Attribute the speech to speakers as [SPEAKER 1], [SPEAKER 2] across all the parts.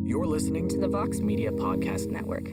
[SPEAKER 1] You're listening to the Vox Media Podcast Network.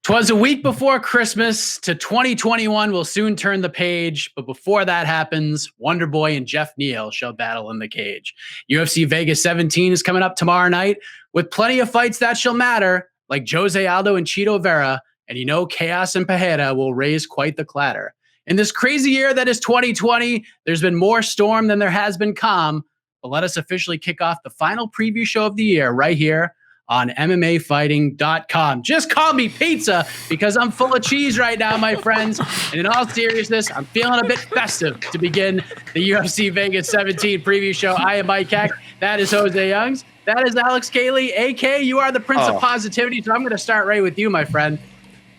[SPEAKER 2] 'Twas a week before Christmas. To 2021 will soon turn the page, but before that happens, Wonder Boy and Geoff Neal shall battle in the cage. UFC Vegas 17 is coming up tomorrow night with plenty of fights that shall matter, like Jose Aldo and Chito Vera, and Chaos and Pajeda will raise quite the clatter. In this crazy year that is 2020, there's been more storm than there has been calm, but let us officially kick off the final preview show of the year right here on MMAfighting.com. Just call me pizza because I'm full of cheese right now, my friends. And in all seriousness, I'm feeling a bit festive to begin the UFC Vegas 17 preview show. I am Mike Heck. That is Jose Youngs. That is Alex Cayley. AK, you are the Prince of Positivity. So I'm going to start right with you, my friend.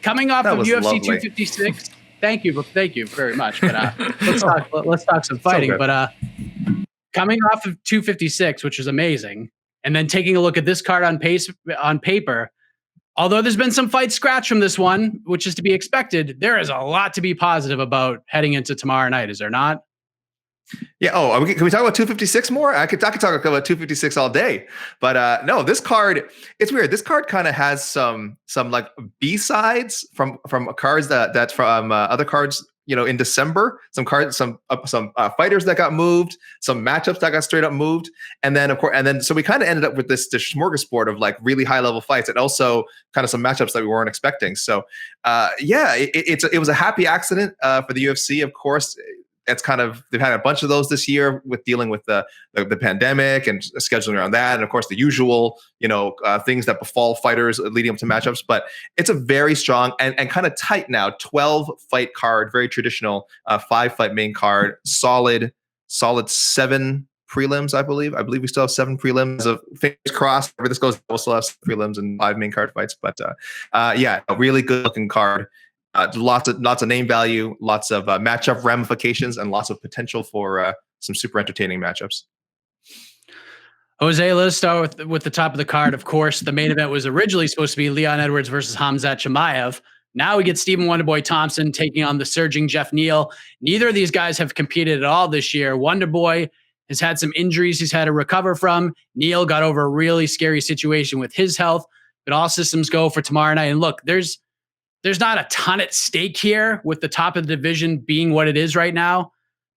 [SPEAKER 2] Coming off of UFC lovely. 256. Thank you very much. But let's talk some fighting. So but coming off of 256, which is amazing. And then taking a look at this card on paper, although there's been some fights scratched from this one, which is to be expected, there is a lot to be positive about heading into tomorrow night, is there not?
[SPEAKER 3] Yeah. Oh, can we talk about 256 more? I could talk about 256 all day, but no, this card, it's weird. This card kind of has some like B-sides from cards that's from other cards. In December, some fighters that got moved, some matchups that got straight up moved, and then so we kind of ended up with this smorgasbord of like really high level fights, and also kind of some matchups that we weren't expecting. So, it was a happy accident for the UFC, of course. They've had a bunch of those this year with dealing with the pandemic and scheduling around that, and of course the usual things that befall fighters leading up to matchups. But it's a very strong and kind of tight now 12 fight card, very traditional 5 fight main card, solid 7 prelims. I believe we still have 7 prelims. Of fingers crossed, where this goes, we'll still have 7 prelims and 5 main card fights. But a really good looking card. Lots of name value, lots of matchup ramifications, and lots of potential for some super entertaining matchups.
[SPEAKER 2] Jose, let's start with the top of the card. Of course, the main event was originally supposed to be Leon Edwards versus Khamzat Chimaev. Now we get Stephen Wonderboy Thompson taking on the surging Geoff Neal. Neither of these guys have competed at all this year. Wonderboy has had some injuries he's had to recover from. Neal got over a really scary situation with his health, but all systems go for tomorrow night. And look, there's not a ton at stake here with the top of the division being what it is right now.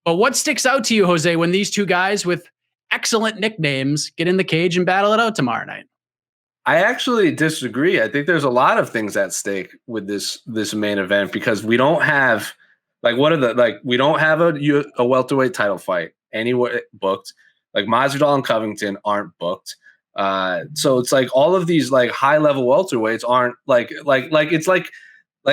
[SPEAKER 2] But what sticks out to you, Jose, when these two guys with excellent nicknames get in the cage and battle it out tomorrow night?
[SPEAKER 4] I actually disagree. I think there's a lot of things at stake with this main event because we don't have we don't have a welterweight title fight anywhere booked. Like Masvidal and Covington aren't booked. So it's like all of these like high level welterweights aren't like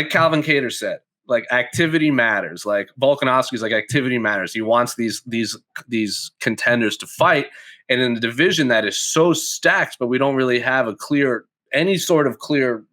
[SPEAKER 4] Calvin Kattar said, like activity matters. Like Volkanovski's like activity matters. He wants these contenders to fight. And in the division that is so stacked, but we don't really have any sort of clear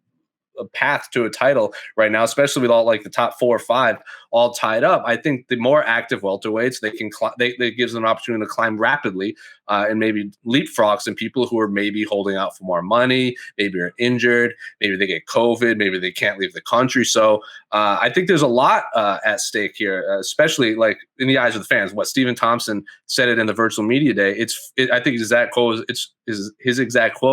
[SPEAKER 4] path to a title right now, especially with all like the top 4 or 5 all tied up. I think the more active welterweights, they gives them an opportunity to climb rapidly and maybe leapfrog some people who are maybe holding out for more money, maybe are injured, maybe they get COVID, maybe they can't leave the country. So I think there's a lot at stake here, especially like in the eyes of the fans. What Stephen Thompson said it in the virtual media day. I think his exact quote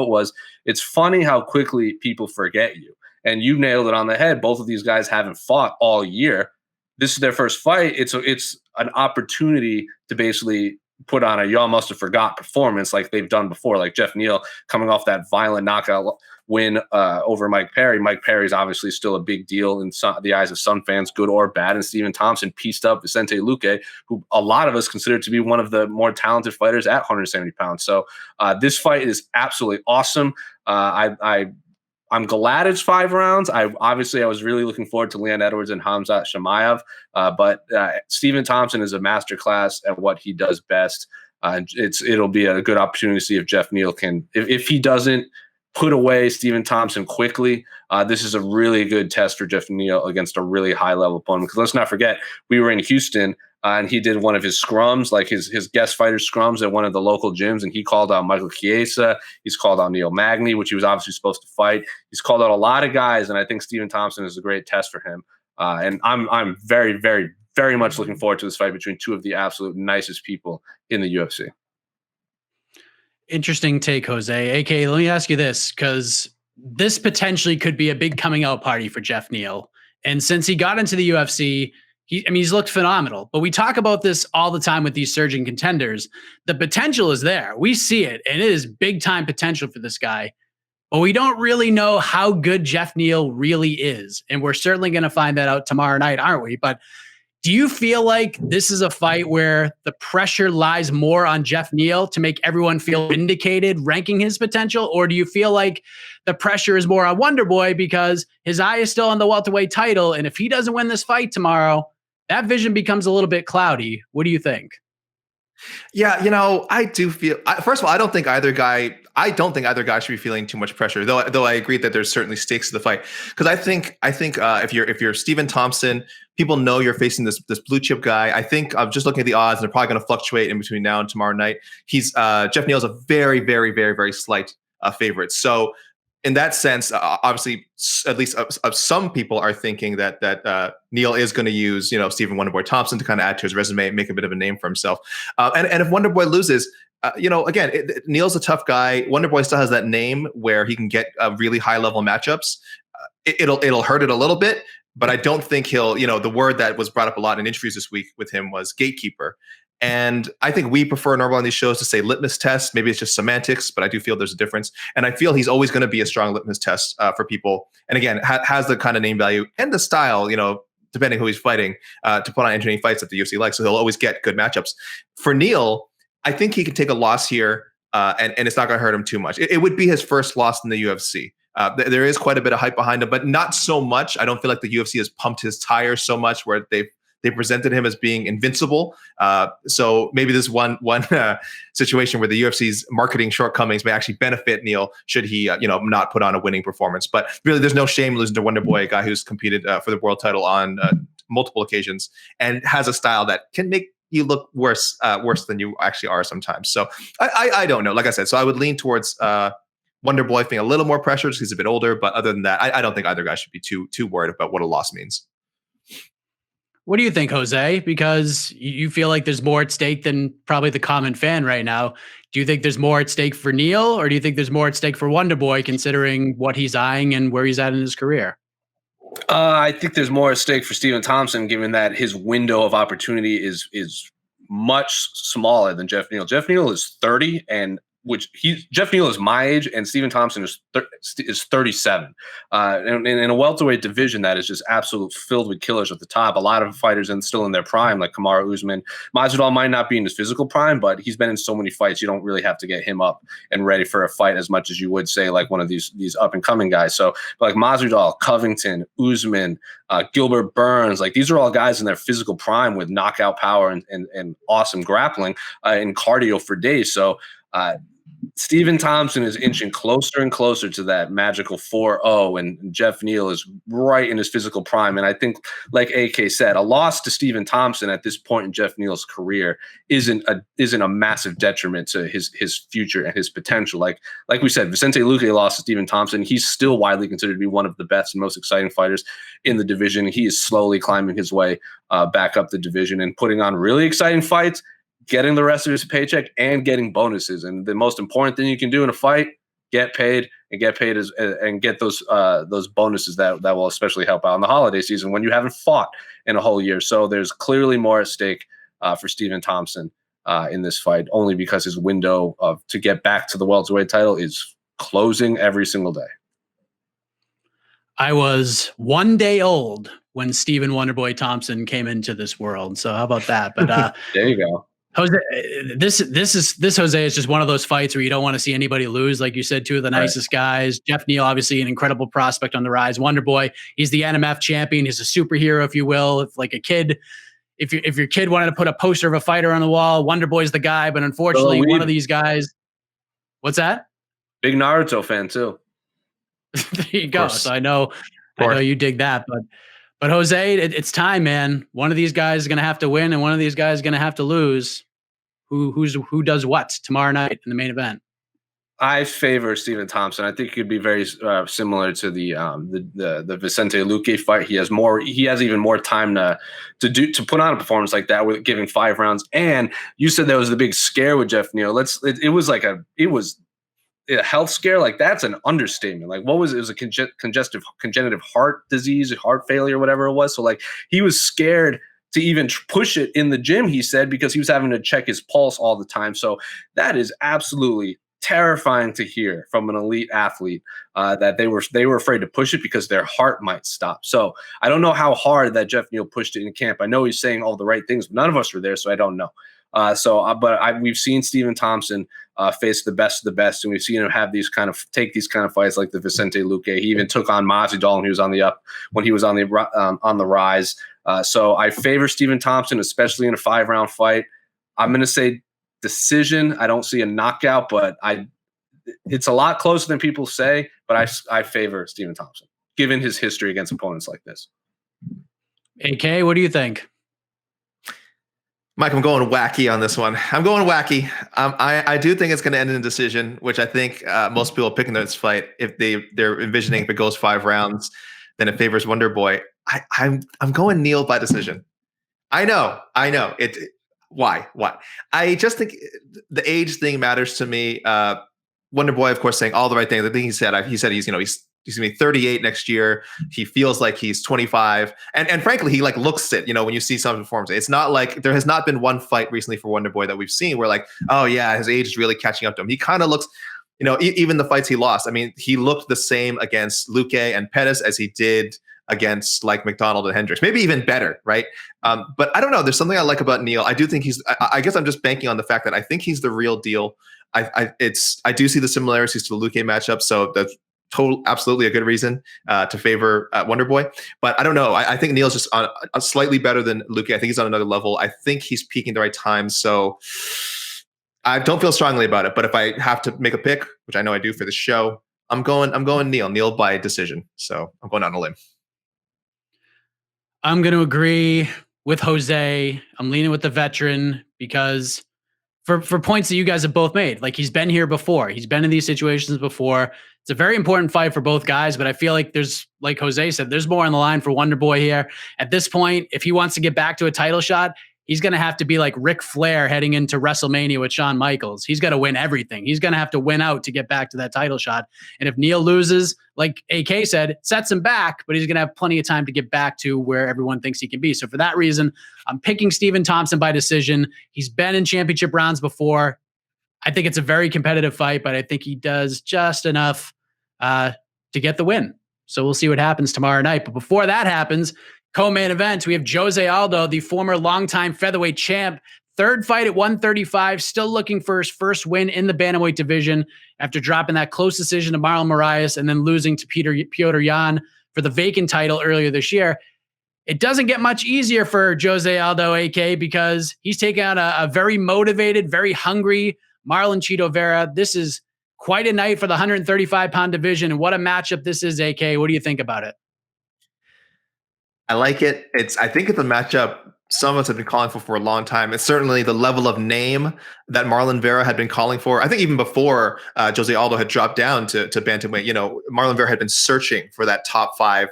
[SPEAKER 4] was, "It's funny how quickly people forget you." And you nailed it on the head. Both of these guys haven't fought all year. This is their first fight. It's an opportunity to basically put on a y'all must have forgot performance like they've done before. Like Geoff Neal coming off that violent knockout win over Mike Perry. Mike Perry's obviously still a big deal in the eyes of some fans, good or bad. And Stephen Thompson pieced up Vicente Luque, who a lot of us consider to be one of the more talented fighters at 170 pounds. So this fight is absolutely awesome. I'm glad it's 5 rounds. I was really looking forward to Leon Edwards and Khamzat Chimaev, but Stephen Thompson is a masterclass at what he does best. It'll be a good opportunity to see if Geoff Neal can, if he doesn't put away Stephen Thompson quickly. This is a really good test for Geoff Neal against a really high level opponent. Because let's not forget, we were in Houston and he did one of his scrums, like his guest fighter scrums at one of the local gyms, and he called out Michael Chiesa. He's called out Neil Magny, which he was obviously supposed to fight. He's called out a lot of guys, and I think Stephen Thompson is a great test for him. And I'm very, very, very much looking forward to this fight between two of the absolute nicest people in the UFC.
[SPEAKER 2] Interesting take, Jose. AK, let me ask you this, because this potentially could be a big coming out party for Geoff Neal. And since he got into the UFC, he's looked phenomenal. But we talk about this all the time with these surging contenders. The potential is there. We see it, and it is big time potential for this guy. But we don't really know how good Geoff Neal really is. And we're certainly going to find that out tomorrow night, aren't we? But do you feel like this is a fight where the pressure lies more on Geoff Neal to make everyone feel vindicated, ranking his potential? Or do you feel like the pressure is more on Wonderboy because his eye is still on the welterweight title? And if he doesn't win this fight tomorrow, that vision becomes a little bit cloudy. What do you think?
[SPEAKER 3] Yeah, I do feel. First of all, I don't think either guy should be feeling too much pressure. Though I agree that there's certainly stakes to the fight, because I think if you're Stephen Thompson, people know you're facing this blue chip guy. I think I'm just looking at the odds, and they're probably going to fluctuate in between now and tomorrow night. Geoff Neal is a very, very, very, very slight favorite. So in that sense, obviously, at least some people are thinking that Neal is going to use, Stephen Wonderboy Thompson to kind of add to his resume, make a bit of a name for himself. And if Wonderboy loses, again, Neal's a tough guy. Wonderboy still has that name where he can get really high level matchups. It'll hurt it a little bit, but I don't think he'll. The word that was brought up a lot in interviews this week with him was gatekeeper. And I think we prefer normally on these shows to say litmus test. Maybe it's just semantics, but I do feel there's a difference. And I feel he's always going to be a strong litmus test for people. And again, has the kind of name value and the style, depending who he's fighting, to put on entertaining fights that the UFC likes. So he'll always get good matchups. For Neal, I think he can take a loss here, and it's not going to hurt him too much. It would be his first loss in the UFC. There is quite a bit of hype behind him, but not so much. I don't feel like the UFC has pumped his tires so much where they presented him as being invincible. So maybe this one situation where the UFC's marketing shortcomings may actually benefit Neal should he, not put on a winning performance. But really, there's no shame losing to Wonderboy, a guy who's competed for the world title on multiple occasions and has a style that can make you look worse than you actually are sometimes. So I don't know. Like I said, so I would lean towards Wonderboy feeling a little more pressure because he's a bit older. But other than that, I don't think either guy should be too worried about what a loss means.
[SPEAKER 2] What do you think, Jose? Because you feel like there's more at stake than probably the common fan right now. Do you think there's more at stake for Neal, or do you think there's more at stake for Wonderboy, considering what he's eyeing and where he's at in his career?
[SPEAKER 4] I think there's more at stake for Stephen Thompson, given that his window of opportunity is much smaller than Geoff Neal. Geoff Neal is 30, and Geoff Neal is my age, and Stephen Thompson is 37. And in a welterweight division that is just absolute filled with killers at the top. A lot of fighters still in their prime, like Kamaru Usman. Masvidal might not be in his physical prime, but he's been in so many fights. You don't really have to get him up and ready for a fight as much as you would say like one of these up and coming guys. So like Masvidal, Covington, Usman, Gilbert Burns, like these are all guys in their physical prime with knockout power and awesome grappling and cardio for days. So Stephen Thompson is inching closer and closer to that magical 4-0, and Geoff Neal is right in his physical prime. And I think, like AK said, a loss to Stephen Thompson at this point in Geoff Neal's career isn't a massive detriment to his future and his potential. Like we said, Vicente Luque lost to Stephen Thompson. He's still widely considered to be one of the best and most exciting fighters in the division. He is slowly climbing his way back up the division and putting on really exciting fights, getting the rest of his paycheck and getting bonuses. And the most important thing you can do in a fight, get paid and get those bonuses that will especially help out in the holiday season when you haven't fought in a whole year. So there's clearly more at stake for Stephen Thompson in this fight, only because his window to get back to the welterweight title is closing every single day.
[SPEAKER 2] I was 1 day old when Stephen Wonderboy Thompson came into this world. So how about that? But
[SPEAKER 4] there you go.
[SPEAKER 2] Jose, this Jose is just one of those fights where you don't want to see anybody lose. Like you said, two of the nicest guys. Geoff Neal, obviously an incredible prospect on the rise. Wonderboy, he's the NMF champion. He's a superhero, if you will. If like a kid, if your kid wanted to put a poster of a fighter on the wall, Wonderboy's the guy. But unfortunately, one of these guys. What's that?
[SPEAKER 4] Big Naruto fan too.
[SPEAKER 2] There you go. So I know you dig that, But Jose, it's time, man. One of these guys is going to have to win, and one of these guys is going to have to lose. Who does what tomorrow night in the main event?
[SPEAKER 4] I favor Stephen Thompson. I think it could be very similar to the Vicente Luque fight. He has even more time to put on a performance like that with giving 5 rounds. And you said that was the big scare with Geoff Neal. It was a health scare. Like, that's an understatement. Like, what was it? It was a congenitive heart disease, heart failure, whatever it was. So like, he was scared to even push it in the gym, he said, because he was having to check his pulse all the time. So that is absolutely terrifying to hear from an elite athlete, that they were afraid to push it because their heart might stop. So I don't know how hard that Geoff Neal pushed it in camp. I know he's saying all the right things, but none of us were there, so I don't know. We've seen Stephen Thompson face the best of the best, and we've seen him take these kind of fights like the Vicente Luque. He even took on Masvidal when he was on the rise. So I favor Stephen Thompson, especially in a 5-round fight. I'm going to say decision. I don't see a knockout, but it's a lot closer than people say. But I favor Stephen Thompson, given his history against opponents like this.
[SPEAKER 2] AK, what do you think?
[SPEAKER 3] Mike, I'm going wacky on this one. I'm going wacky. I do think it's going to end in a decision, which I think most people are picking this fight. If they're envisioning if it goes 5 rounds, then it favors Wonder Boy. I'm going Neal by decision. I know. Why? I just think the age thing matters to me. Wonder Boy, of course, saying all the right things. I think he said he's going to be 38 next year. He feels like he's 25. And frankly, he like looks it, when you see some performance. It's not like there has not been one fight recently for Wonder Boy that we've seen where like, oh yeah, his age is really catching up to him. He kind of looks, even the fights he lost. I mean, he looked the same against Luque and Pettis as he did against like McDonald and Hendricks, maybe even better, right? But I don't know. There's something I like about Neal. I do think I guess I'm just banking on the fact that I think he's the real deal. I do see the similarities to the Luque matchup. So that's absolutely a good reason to favor Wonder Boy. But I don't know. I think Neal's just on a slightly better than Luque. I think he's on another level. I think he's peaking at the right time. So I don't feel strongly about it. But if I have to make a pick, which I know I do for the show, I'm going Neal by decision. So I'm going on a limb.
[SPEAKER 2] I'm going to agree with Jose. I'm leaning with the veteran because for points that you guys have both made, like he's been here before. He's been in these situations before. It's a very important fight for both guys, but I feel like there's, like Jose said, there's more on the line for Wonder Boy here. At this point, if he wants to get back to a title shot, he's going to have to be like Ric Flair heading into WrestleMania with Shawn Michaels. He's got to win everything. He's going to have to win out to get back to that title shot. And if Neal loses, like AK said, sets him back, but he's going to have plenty of time to get back to where everyone thinks he can be. So for that reason, I'm picking Stephen Thompson by decision. He's been in championship rounds before. I think it's a very competitive fight, but I think he does just enough to get the win. So we'll see what happens tomorrow night. But before that happens, co-main event, we have Jose Aldo, the former longtime featherweight champ. 3rd fight at 135, still looking for his first win in the bantamweight division after dropping that close decision to Marlon Moraes and then losing to Petr Yan for the vacant title earlier this year. It doesn't get much easier for Jose Aldo, AK, because he's taking on a very motivated, very hungry Marlon Chito Vera. This is quite a night for the 135-pound division, and what a matchup this is, AK. What do you think about it?
[SPEAKER 3] I like it. I think it's a matchup some of us have been calling for a long time. It's certainly the level of name that Marlon Vera had been calling for. I think even before Jose Aldo had dropped down to bantamweight, Marlon Vera had been searching for that top five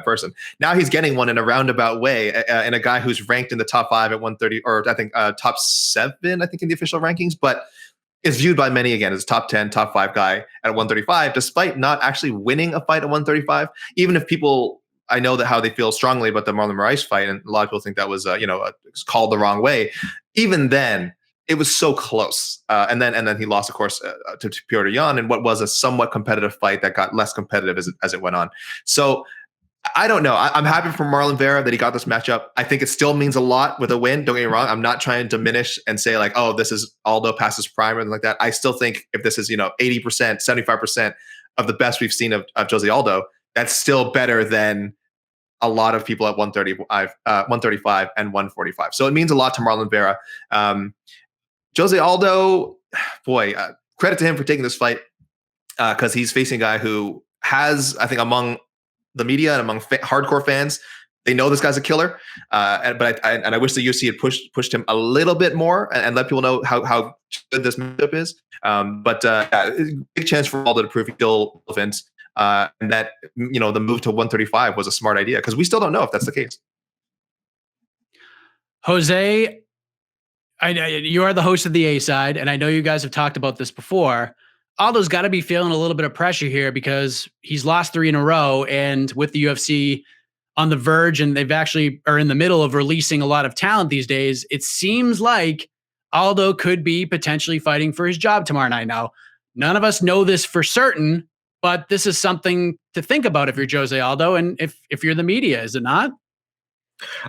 [SPEAKER 3] person. Now he's getting one in a roundabout way, and a guy who's ranked in the top 5 at 130, or I think top 7, I think in the official rankings, but is viewed by many again as a top 10, top 5 guy at 135, despite not actually winning a fight at 135. Even if I know that how they feel strongly about the Marlon Moraes fight, and a lot of people think that was, called the wrong way. Even then, it was so close, and then he lost, of course, to Petr Yan in what was a somewhat competitive fight that got less competitive as it went on. So I don't know. I'm happy for Marlon Vera that he got this matchup. I think it still means a lot with a win. Don't get me wrong. I'm not trying to diminish and say like, oh, this is Aldo past his prime or anything like that. I still think if this is 80%, 75% of the best we've seen of Jose Aldo, that's still better than a lot of people at 135 and 145. So it means a lot to Marlon Vera. Jose Aldo, boy, credit to him for taking this fight because he's facing a guy who has, I think, among the media and among hardcore fans, They know this guy's a killer, but I wish the UFC had pushed him a little bit more and let people know how good this matchup is. But big chance for Aldo to prove he's still relevant, and that the move to 135 was a smart idea because we still don't know if that's the case.
[SPEAKER 2] Jose, you are the host of the A side, and I know you guys have talked about this before. Aldo's got to be feeling a little bit of pressure here because he's lost 3 in a row, and with the UFC on the verge, and they've actually are in the middle of releasing a lot of talent these days, it seems like Aldo could be potentially fighting for his job tomorrow night. Now, none of us know this for certain, but this is something to think about if you're Jose Aldo and if you're the media, is it not?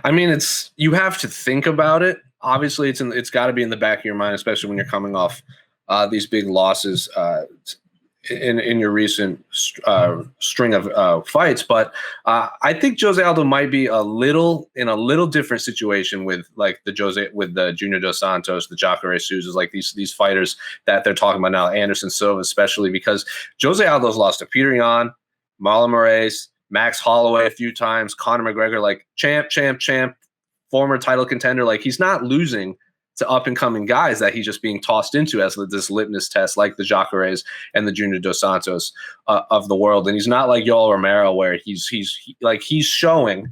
[SPEAKER 4] I mean, you have to think about it. Obviously, it's got to be in the back of your mind, especially when you're coming off these big losses in your recent string of fights. But I think Jose Aldo might be in a little different situation with like the Junior Dos Santos, the Jacare Souzas, like these fighters that they're talking about now, Anderson Silva especially, because Jose Aldo's lost to Peter Yan, Marlon Moraes, Max Holloway a few times, Conor McGregor, like champ, former title contender. Like he's not losing to up-and-coming guys that he's just being tossed into as this litmus test, like the Jacares and the Junior Dos Santos of the world. And he's not like Yoel Romero, where he's showing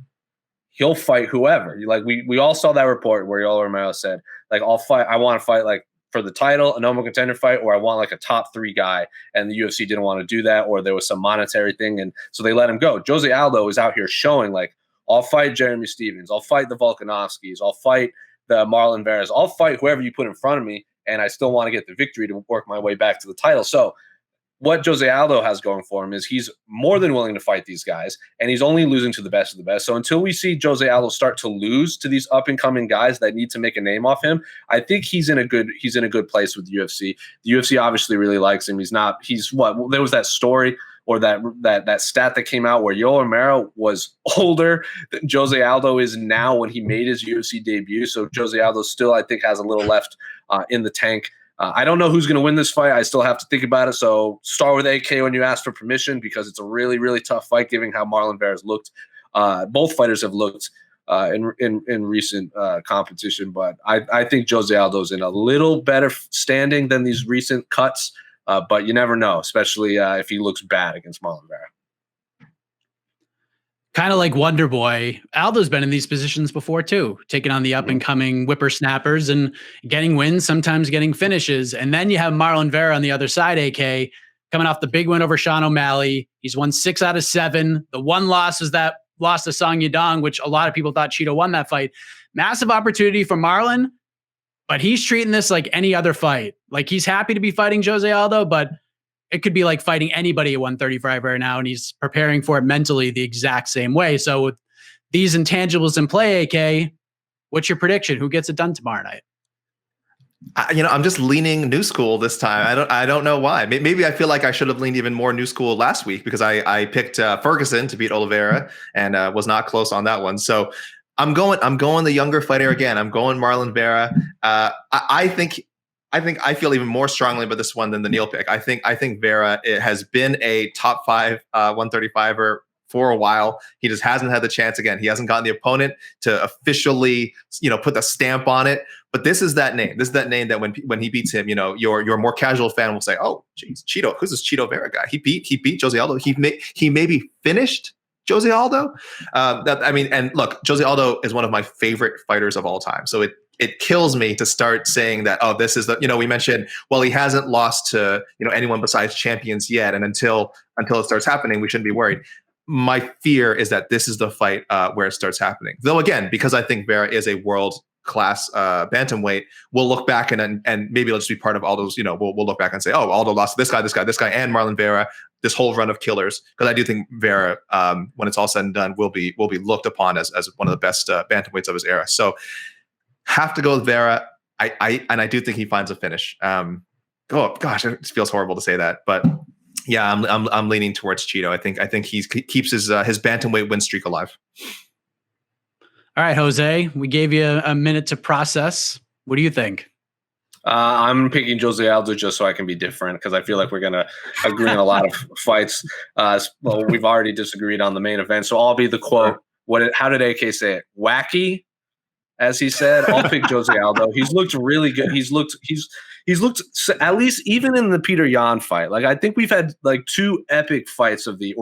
[SPEAKER 4] he'll fight whoever. Like we all saw that report where Yoel Romero said, like, I want to fight like for the title, a normal contender fight, or I want like a top 3 guy. And the UFC didn't want to do that, or there was some monetary thing, and so they let him go. Jose Aldo is out here showing like, I'll fight Jeremy Stevens, I'll fight the Volkanovskis, I'll fight the Marlon Veras, I'll fight whoever you put in front of me, and I still want to get the victory to work my way back to the title. So what Jose Aldo has going for him is he's more than willing to fight these guys, and he's only losing to the best of the best. So until we see Jose Aldo start to lose to these up-and-coming guys that need to make a name off him, I think he's in a good place with the UFC. The UFC obviously really likes him. There was that story or that stat that came out where Yoel Romero was older than Jose Aldo is now when he made his UFC debut. So Jose Aldo still, I think, has a little left in the tank. I don't know who's going to win this fight. I still have to think about it. So start with AK when you ask for permission, because it's a really, really tough fight given how Marlon Veras looked. Both fighters have looked in recent competition, but I think Jose Aldo's in a little better standing than these recent cuts. But you never know, especially if he looks bad against Marlon Vera.
[SPEAKER 2] Kind of like Wonder Boy, Aldo's been in these positions before too, taking on the up-and-coming whippersnappers and getting wins, sometimes getting finishes. And then you have Marlon Vera on the other side, AK, coming off the big win over Sean O'Malley. He's won 6 out of 7. The one loss is that loss to Song Yadong, which a lot of people thought Cheeto won that fight. Massive opportunity for Marlon, but he's treating this like any other fight. Like he's happy to be fighting Jose Aldo, but it could be like fighting anybody at 135 right now, and he's preparing for it mentally the exact same way. So with these intangibles in play, AK, what's your prediction? Who gets it done tomorrow night?
[SPEAKER 3] I'm just leaning new school this time. I don't know why. Maybe I feel like I should have leaned even more new school last week because I picked Ferguson to beat Oliveira and was not close on that one. So I'm going the younger fighter again. I'm going Marlon Vera. I feel even more strongly about this one than the Neal pick. I think Vera has been a top 5 135er for a while. He just hasn't had the chance again. He hasn't gotten the opponent to officially, put the stamp on it. But this is that name. This is that name that when he beats him, your more casual fan will say, "Oh, geez, Cheeto. Who's this Cheeto Vera guy? He beat Jose Aldo. He maybe finished Jose Aldo." And look, Jose Aldo is one of my favorite fighters of all time. So it kills me to start saying that, oh, this is we mentioned, well, he hasn't lost to, anyone besides champions yet. And until it starts happening, we shouldn't be worried. My fear is that this is the fight where it starts happening. Though, again, because I think Vera is a world-class bantamweight, we'll look back and maybe it'll just be part of Aldo's, we'll look back and say, oh, Aldo lost to this guy, and Marlon Vera, this whole run of killers. Because I do think Vera, when it's all said and done, will be looked upon as one of the best bantamweights of his era. So have to go with Vera. I do think he finds a finish. Oh gosh, it feels horrible to say that, but yeah, I'm leaning towards Cheeto. I think he keeps his bantamweight win streak alive.
[SPEAKER 2] All right, Jose, we gave you a minute to process. What do you think?
[SPEAKER 4] I'm picking Jose Aldo just so I can be different because I feel like we're going to agree on a lot of fights. Well, we've already disagreed on the main event, so I'll be the quote How did AK say it? Wacky, as he said. I'll pick Jose Aldo. He's looked really good. He's looked at least even in the Peter Yan fight. Like I think we've had like 3 epic fights of the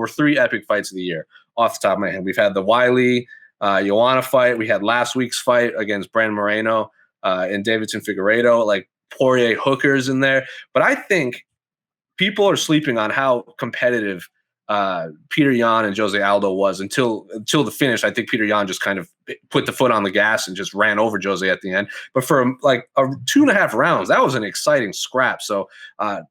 [SPEAKER 4] year off the top of my head. We've had the Wiley Joanna fight. We had last week's fight against Brandon Moreno and Davidson Figueiredo. Like Poirier Hooker's in there, but I think people are sleeping on how competitive Peter Yan and Jose Aldo was until the finish. I think Peter Yan just kind of put the foot on the gas and just ran over Jose at the end. But for like 2.5 rounds, that was an exciting scrap. So I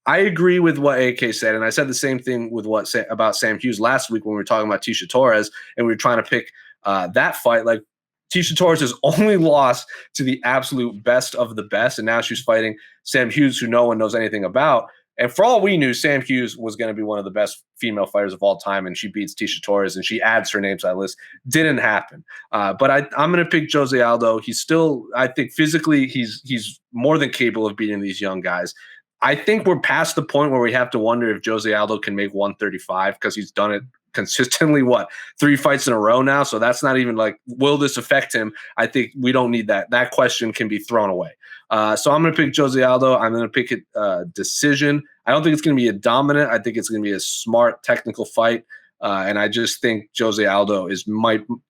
[SPEAKER 4] agree with what AK said, and I said the same thing with about Sam Hughes last week when we were talking about Tisha Torres, and we were trying to pick that fight. Like Tisha Torres has only lost to the absolute best of the best, and now she's fighting Sam Hughes, who no one knows anything about. And for all we knew, Sam Hughes was going to be one of the best female fighters of all time, and she beats Tisha Torres, and she adds her name to that list. Didn't happen. But I'm going to pick Jose Aldo. He's still, I think, physically, he's more than capable of beating these young guys. I think we're past the point where we have to wonder if Jose Aldo can make 135 because he's done it consistently, 3 fights in a row now. So that's not even like, will this affect him? I think we don't need that. That question can be thrown away. So I'm going to pick Jose Aldo. I'm going to pick a decision. I don't think it's going to be a dominant. I think it's going to be a smart technical fight. And I just think Jose Aldo is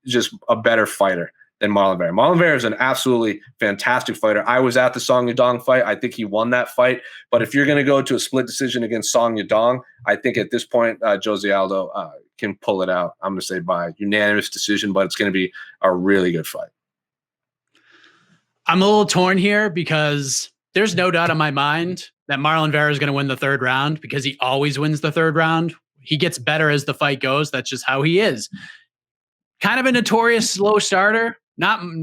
[SPEAKER 4] just a better fighter than Marlon Vera. Marlon Vera is an absolutely fantastic fighter. I was at the Song Yadong fight. I think he won that fight. But if you're going to go to a split decision against Song Yadong, I think at this point, Jose Aldo can pull it out. I'm going to say by unanimous decision, but it's going to be a really good fight.
[SPEAKER 2] I'm a little torn here because there's no doubt in my mind that Marlon Vera is going to win the 3rd round because he always wins the 3rd round. He gets better as the fight goes. That's just how he is. Kind of a notorious slow starter.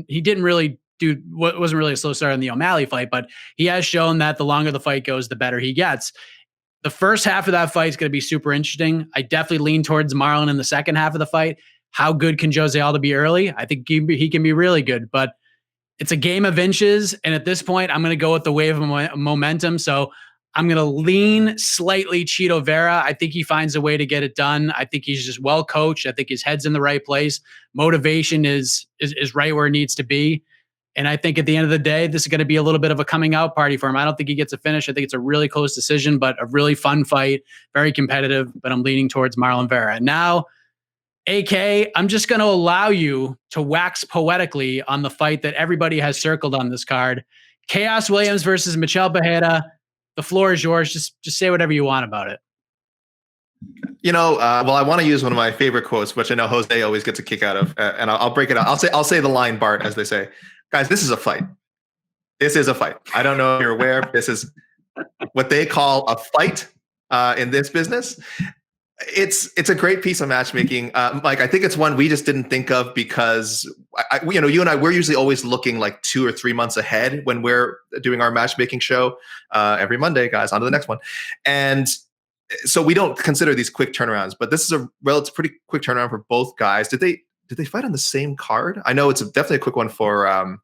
[SPEAKER 2] He didn't really wasn't really a slow starter in the O'Malley fight, but he has shown that the longer the fight goes, the better he gets. The first half of that fight is going to be super interesting. I definitely lean towards Marlon in the second half of the fight. How good can Jose Aldo be early? I think he can be really good, but it's a game of inches. And at this point, I'm going to go with the wave of momentum. So I'm going to lean slightly Chito Vera. I think he finds a way to get it done. I think he's just well coached. I think his head's in the right place. Motivation is right where it needs to be. And I think at the end of the day, this is going to be a little bit of a coming out party for him. I don't think he gets a finish. I think it's a really close decision, but a really fun fight, very competitive, but I'm leaning towards Marlon Vera. And now, AK, I'm just going to allow you to wax poetically on the fight that everybody has circled on this card. Chaos Williams versus Michel Pereira. The floor is yours. Just say whatever you want about it.
[SPEAKER 3] Well, I want to use one of my favorite quotes, which I know Jose always gets a kick out of, and I'll break it out. I'll say the line, Bart, as they say. Guys, this is a fight. This is a fight. I don't know if you're aware. This is what they call a fight in this business. It's a great piece of matchmaking. Mike, I think it's one we just didn't think of because you and I, we're usually always looking like 2 or 3 months ahead when we're doing our matchmaking show every Monday, guys, on to the next one. And so we don't consider these quick turnarounds, but this is a relative pretty quick turnaround for both guys. Did they fight on the same card? I know it's definitely a quick one for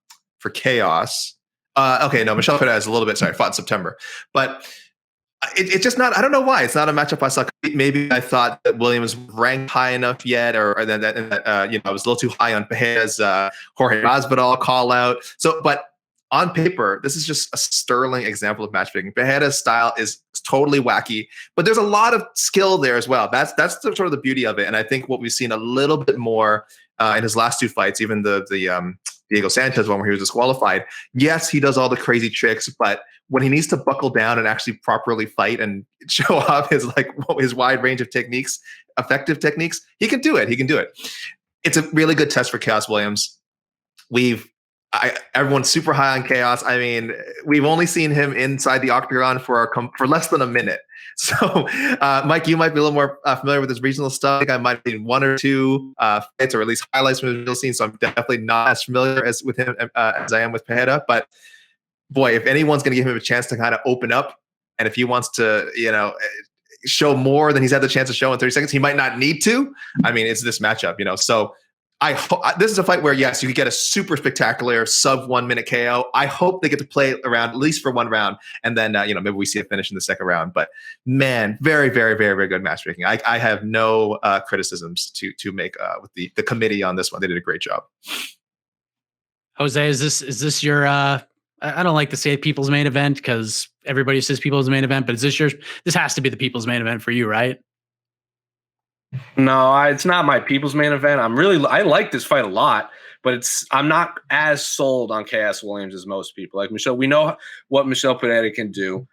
[SPEAKER 3] Chaos. Okay, no, Michel Pereira is a little bit, fought in September, but it's just not, I don't know why. It's not a matchup I saw. Maybe I thought that Williams ranked high enough yet, or that I was a little too high on Pereira's Jorge Masvidal call out. So, but on paper, this is just a sterling example of matchmaking. Pereira's style is totally wacky, but there's a lot of skill there as well. That's sort of the beauty of it. And I think what we've seen a little bit more in his last 2 fights, even the Diego Sanchez one where he was disqualified. Yes, he does all the crazy tricks, but when he needs to buckle down and actually properly fight and show off his wide range of techniques, effective techniques, he can do it. It's a really good test for Chaos Williams. Everyone's super high on Chaos. I mean, we've only seen him inside the octagon for less than a minute. So, Mike, you might be a little more familiar with his regional stuff. I think I might have seen 1 or 2 fights, or at least highlights from his regional scene. So I'm definitely not as familiar with him as I am with Pereira. But boy, if anyone's going to give him a chance to kind of open up, and if he wants to, show more than he's had the chance to show in 30 seconds, he might not need to. I mean, it's this matchup, So this is a fight where, yes, you could get a super spectacular sub 1 minute KO. I hope they get to play around at least for one round, and then maybe we see a finish in the second round. But man, very, very, very, very good matchmaking. I have no criticisms to make with the committee on this one. They did a great job.
[SPEAKER 2] Jose, is this your? I don't like to say people's main event because everybody says people's main event, but is this yours? This has to be the people's main event for you, right?
[SPEAKER 4] No, it's not my people's main event. I like this fight a lot, but I'm not as sold on Chaos Williams as most people. Like Michelle, we know what Michelle Pineda can do.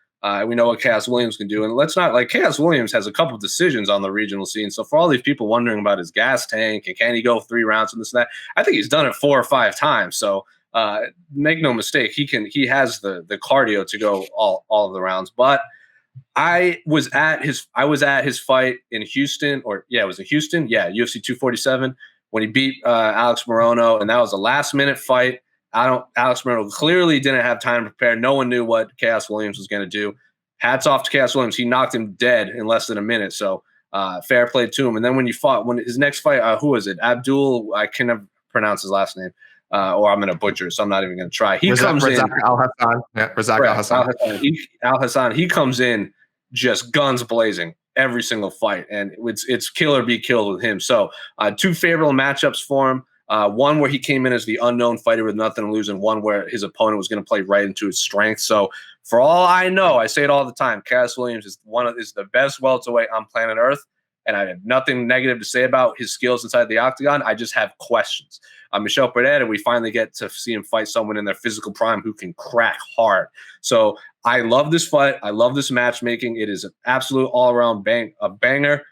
[SPEAKER 4] We know what Chaos Williams can do. And let's not, like, Chaos Williams has a couple of decisions on the regional scene. So for all these people wondering about his gas tank and can he go 3 rounds and this and that, I think he's done it 4 or 5 times. So make no mistake, he has the cardio to go all of the rounds. But I was at his fight in Houston, it was in Houston. Yeah, UFC 247 when he beat Alex Morono, and that was a last-minute fight. Alex Morono clearly didn't have time to prepare. No one knew what Chaos Williams was going to do. Hats off to Chaos Williams. He knocked him dead in less than a minute. So fair play to him. And then when his next fight, who was it? Abdul, I can never pronounce his last name. Or I'm going to butcher, so I'm not even going to try. He comes in.
[SPEAKER 3] Al-Hassan. Yeah, Razak Al-Hassan.
[SPEAKER 4] Al-Hassan. He comes in just guns blazing every single fight, and it's kill or be killed with him. So 2 favorable matchups for him. One where he came in as the unknown fighter with nothing to lose, and one where his opponent was going to play right into his strength. So for all I know, I say it all the time, Cass Williams is the best welterweight on planet Earth, and I have nothing negative to say about his skills inside the octagon. I just have questions. Michelle Pineda, we finally get to see him fight someone in their physical prime who can crack hard. So I love this fight. I love this matchmaking. It is an absolute all-around a banger.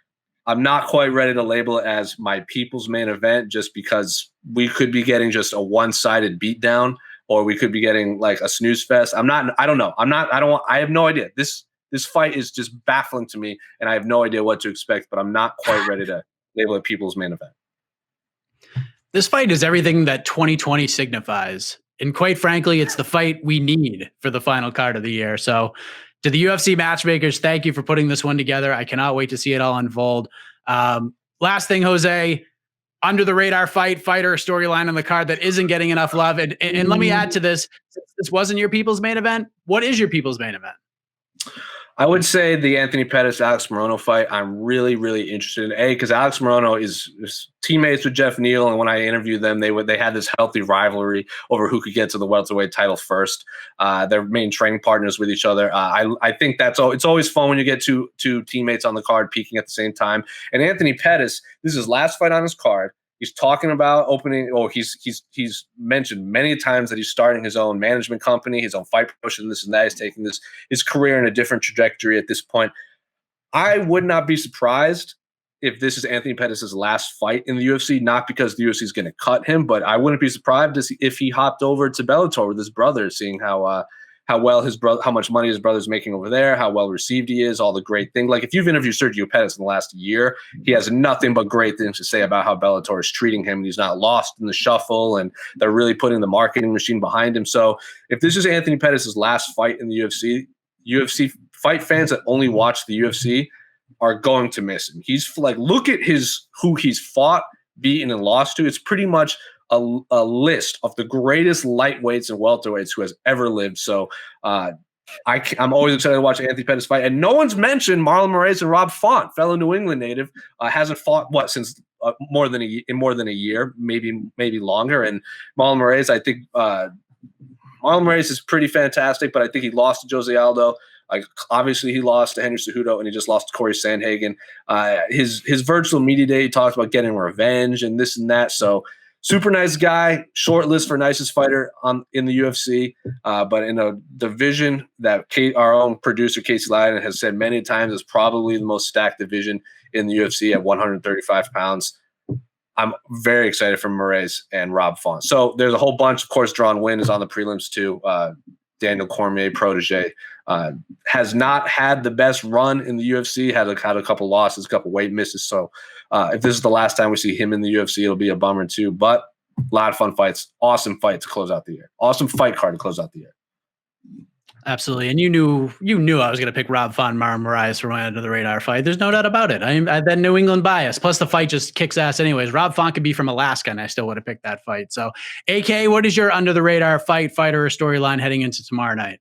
[SPEAKER 4] I'm not quite ready to label it as my people's main event just because we could be getting just a one-sided beatdown, or we could be getting like a snooze fest. I don't know. I have no idea. This fight is just baffling to me, and I have no idea what to expect, but I'm not quite ready to label it people's main event.
[SPEAKER 2] This fight is everything that 2020 signifies. And quite frankly, it's the fight we need for the final card of the year. So to the UFC matchmakers, thank you for putting this one together. I cannot wait to see it all unfold. Last thing, Jose, under the radar fighter storyline on the card that isn't getting enough love. And let me add to this. This wasn't your people's main event. What is your people's main event?
[SPEAKER 4] I would say the Anthony Pettis-Alex Morono fight. I'm really, really interested in because Alex Morono is teammates with Geoff Neal, and when I interviewed them, they had this healthy rivalry over who could get to the welterweight title first. They're main training partners with each other. I think it's always fun when you get two teammates on the card peaking at the same time. And Anthony Pettis, this is his last fight on his card. He's talking about opening, or he's mentioned many times that he's starting his own management company, his own fight promotion, this and that. He's taking his career in a different trajectory at this point. I would not be surprised if this is Anthony Pettis' last fight in the UFC, not because the UFC is going to cut him, but I wouldn't be surprised if he hopped over to Bellator with his brother, seeing how much money his brother's making over there, how well received he is, all the great things. Like if you've interviewed Sergio Pettis in the last year, he has nothing but great things to say about how Bellator is treating him. He's not lost in the shuffle, and they're really putting the marketing machine behind him. So if this is Anthony Pettis' last fight in the UFC fight fans that only watch the UFC are going to miss him. He's like, look at who he's fought, beaten, and lost to. It's pretty much a list of the greatest lightweights and welterweights who has ever lived. So I'm always excited to watch Anthony Pettis fight. And no one's mentioned Marlon Moraes and Rob Font, fellow New England native, hasn't fought since more than a year, maybe longer. And Marlon Moraes, I think Marlon Moraes is pretty fantastic, but I think he lost to Jose Aldo. Obviously, he lost to Henry Cejudo, and he just lost to Corey Sandhagen. His virtual media day, he talks about getting revenge and this and that. So super nice guy, short list for nicest fighter in the UFC, but in a division that our own producer Casey Lyden has said many times is probably the most stacked division in the UFC at 135 pounds. I'm very excited for Moraes and Rob Font. So there's a whole bunch. Of course, Drawn Win is on the prelims too. Daniel Cormier, protege, has not had the best run in the UFC, had a couple losses, a couple weight misses. So if this is the last time we see him in the UFC, it'll be a bummer too. But a lot of fun fights. Awesome fight to close out the year. Awesome fight card to close out the year.
[SPEAKER 2] Absolutely. And you knew I was going to pick Rob Font, Mara Moraes for my under the radar fight. There's no doubt about it. I had that New England bias. Plus the fight just kicks ass anyways. Rob Font could be from Alaska and I still would have picked that fight. So AK, what is your under the radar fighter or storyline heading into tomorrow night?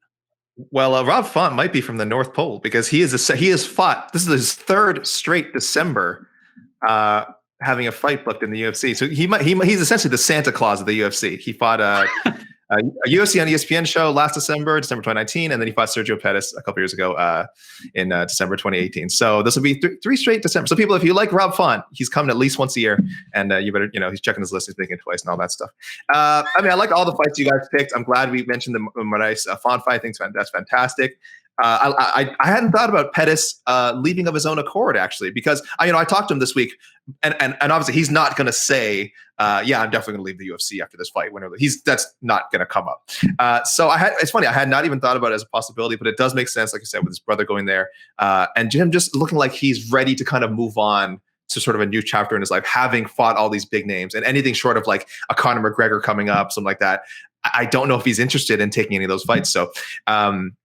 [SPEAKER 3] Well, Rob Font might be from the North Pole because he has fought. This is his third straight December having a fight booked in the UFC. So he's essentially the Santa Claus of the UFC. He fought a UFC on ESPN show last December 2019, and then he fought Sergio Pettis a couple years ago in December 2018. So this will be three straight December. So people, if you like Rob Font, he's coming at least once a year, and you better, he's checking his list, he's thinking twice, and all that stuff. I like all the fights you guys picked. I'm glad we mentioned the Moraes Font fight. I think that's fantastic. I hadn't thought about Pettis leaving of his own accord, actually, because I talked to him this week, and obviously he's not going to say, yeah, I'm definitely going to leave the UFC after this fight. That's not going to come up. So it's funny, I had not even thought about it as a possibility, but it does make sense, like I said, with his brother going there, and Jim just looking like he's ready to kind of move on to sort of a new chapter in his life, having fought all these big names, and anything short of like a Conor McGregor coming up, something like that. I don't know if he's interested in taking any of those fights. So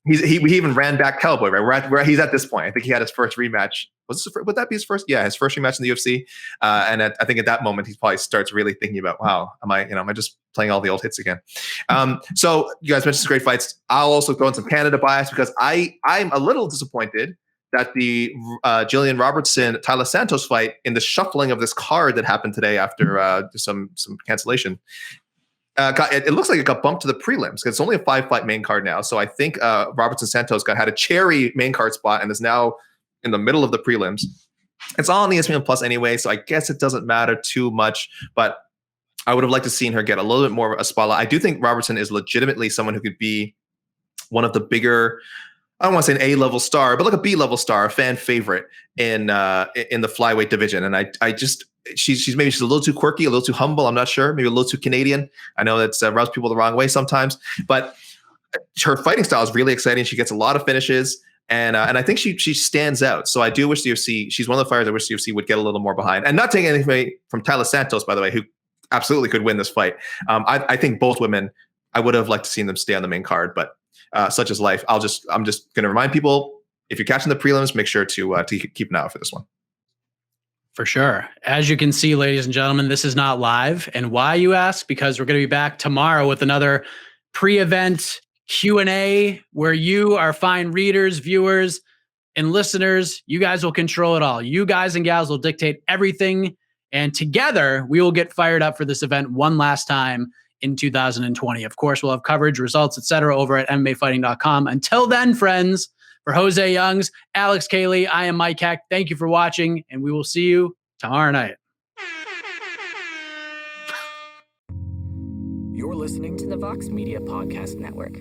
[SPEAKER 3] he even ran back Cowboy, right? Where he's at this point. I think he had his first rematch. Would that be his first? Yeah, his first rematch in the UFC. And I think at that moment he probably starts really thinking about, wow, am I just playing all the old hits again? So you guys mentioned some great fights. I'll also go in some Canada bias because I'm a little disappointed that the Jillian Robertson Tyler Santos fight, in the shuffling of this card that happened today after some cancellation. It looks like it got bumped to the prelims because it's only a 5-fight main card now. So I think Robertson Santos had a cherry main card spot and is now in the middle of the prelims. It's all on ESPN Plus anyway, so I guess it doesn't matter too much. But I would have liked to seen her get a little bit more of a spotlight. I do think Robertson is legitimately someone who could be one of the bigger, I don't want to say an A-level star, but like a B-level star, a fan favorite in the flyweight division. And I just she's a little too quirky, a little too humble. I'm not sure, maybe a little too Canadian. I know that's rubs people the wrong way sometimes, but her fighting style is really exciting. She gets a lot of finishes, and I think she stands out. So I do wish the UFC. She's one of the fighters I wish the UFC would get a little more behind. And not taking anything away from Tyler Santos, by the way, who absolutely could win this fight. I think both women, I would have liked to seen them stay on the main card, but such is life. I'm just going to remind people, if you're catching the prelims, make sure to keep an eye out for this one.
[SPEAKER 2] For sure. As you can see, ladies and gentlemen, this is not live. And why, you ask? Because we're going to be back tomorrow with another pre-event Q&A where you, our fine readers, viewers, and listeners, you guys will control it all. You guys and gals will dictate everything. And together, we will get fired up for this event one last time in 2020. Of course, we'll have coverage, results, etc. over at MMAfighting.com. Until then, friends, for Jose Youngs, Alex Cayley, I am Mike Heck. Thank you for watching, and we will see you tomorrow night.
[SPEAKER 1] You're listening to the Vox Media Podcast Network.